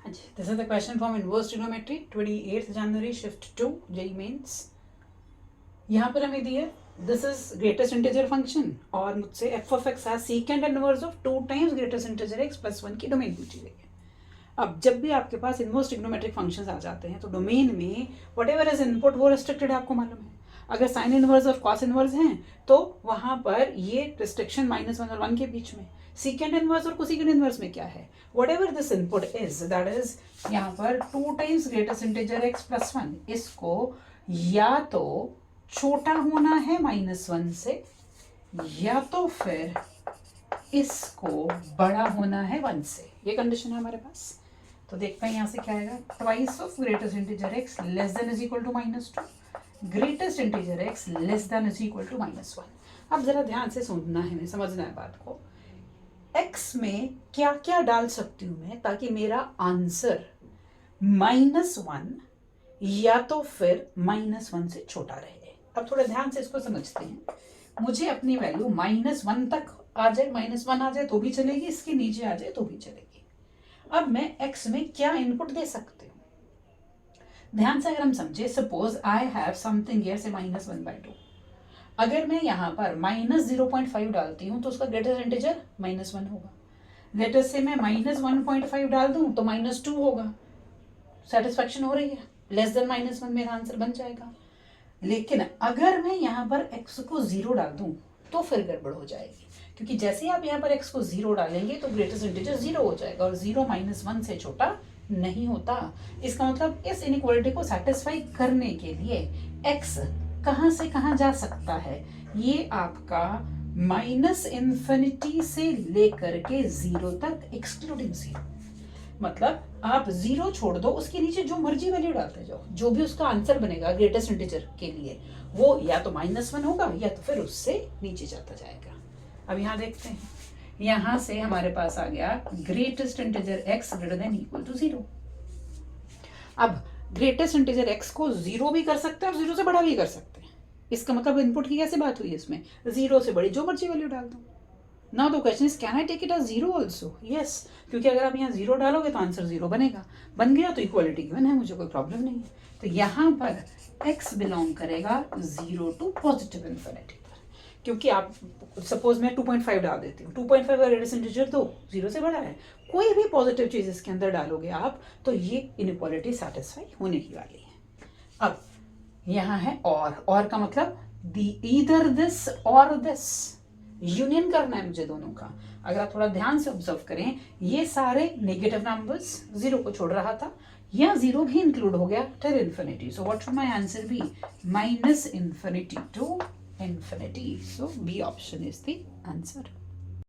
This is the question from inverse trigonometry 28th January shift 2 JEE mains. यहाँ पर हमें दिया this is greatest integer function और मुझसे F of x has सीकेंड inverse of 2 times greatest integer x plus 1 की domain पूछी गई है. अब जब भी आपके पास इनवर्स ट्रिग्नोमेट्रिक फंक्शंस आ जाते हैं तो डोमेन में वट एवर इज इनपुट वो रिस्ट्रिक्टेड आपको मालूम है. अगर साइन इनवर्स और कॉस इनवर्स हैं तो वहां पर ये रिस्ट्रिक्शन -1 और 1 के बीच में. सीकेंड इनवर्स और कोसेकेंड इनवर्स में क्या है, what ever this input is that is यहाँ पर 2 times greatest integer x plus 1. इसको या तो छोटा होना है -1 से या तो फिर इसको बड़ा होना है 1 से. ये कंडीशन है हमारे पास. तो देखते हैं यहाँ से क्या आएगा. Twice of greatest integer x less than is equal to -2, greatest integer x less than is equal to -1. अब जरा ध्यान से सुनना है, समझना है बात को. एक्स में क्या क्या डाल सकती हूं मैं ताकि मेरा आंसर -1 या तो फिर -1 से छोटा रहे. अब थोड़ा ध्यान से इसको समझते हैं. मुझे अपनी वैल्यू -1 तक आ जाए, -1 आ जाए तो भी चलेगी, इसके नीचे आ जाए तो भी चलेगी. अब मैं x में क्या इनपुट दे सकती हूँ, ध्यान से अगर हम समझे. Suppose I have something here से -1/2. अगर मैं यहाँ पर -0.5 डालती हूँ तो उसका ग्रेटेस्ट इंटीजर -1 होगा. लेटर से मैं -1.5 डाल दूँ तो -2 होगा. सेटिस्फैक्शन हो रही है, लेस देन -1 मेरा आंसर बन जाएगा. लेकिन अगर मैं यहाँ पर x को 0 डाल दूँ तो फिर गड़बड़ हो जाएगी, क्योंकि जैसे ही आप यहाँ पर x को 0 डालेंगे तो ग्रेटेस्ट इंटीजर 0 हो जाएगा और 0 -1 से छोटा नहीं होता. इसका मतलब इस इनइक्वालिटी को सेटिस्फाई करने के लिए x कहाँ से कहाँ जा सकता है, ये आपका -∞ से लेकर के 0 तक एक्सक्लूडिंग 0. मतलब आप 0 छोड़ दो, उसके नीचे जो मर्जी वैल्यू डालते जाओ, जो भी उसका आंसर बनेगा ग्रेटेस्ट इंटीजर के लिए वो या तो -1 होगा या तो फिर उससे नीचे जाता जाएगा. अब यहाँ देखते हैं, यहाँ से हमारे पास आ गया greatest integer x greater than equal to 0. अब ग्रेटेस्ट इंटीजर x को 0 भी कर सकते हैं और 0 से बड़ा भी कर सकते हैं. इसका मतलब इनपुट की कैसे बात हुई इसमें, 0 से बड़ी जो मर्जी वैल्यू डाल दो. Now the question is can I take it as 0 also. Yes, क्योंकि अगर आप यहाँ 0 डालोगे तो आंसर 0 बनेगा. बन गया तो इक्वालिटी गिवन है, मुझे कोई प्रॉब्लम नहीं है. तो यहाँ पर x बिलोंग करेगा 0 टू पॉजिटिव इन्फिनिटी पर. क्योंकि आप सपोज मैं 2.5 डाल देती हूँ, 2.5 का ग्रेटेस्ट इंटीजर तो 0 से बड़ा है. कोई भी पॉजिटिव चीज इसके अंदर डालोगे आप तो ये इनइक्वालिटी सेटिस्फाई होने ही वाली है. अब यहाँ है और का मतलब ईदर दिस और दिस. यूनियन करना है मुझे दोनों का. अगर आप थोड़ा ध्यान से ऑब्जर्व करें, ये सारे नेगेटिव नंबर्स 0 को छोड़ रहा था, या 0 भी इंक्लूड हो गया till infinity. So what should my answer be, -∞ to ∞. So B option is the answer.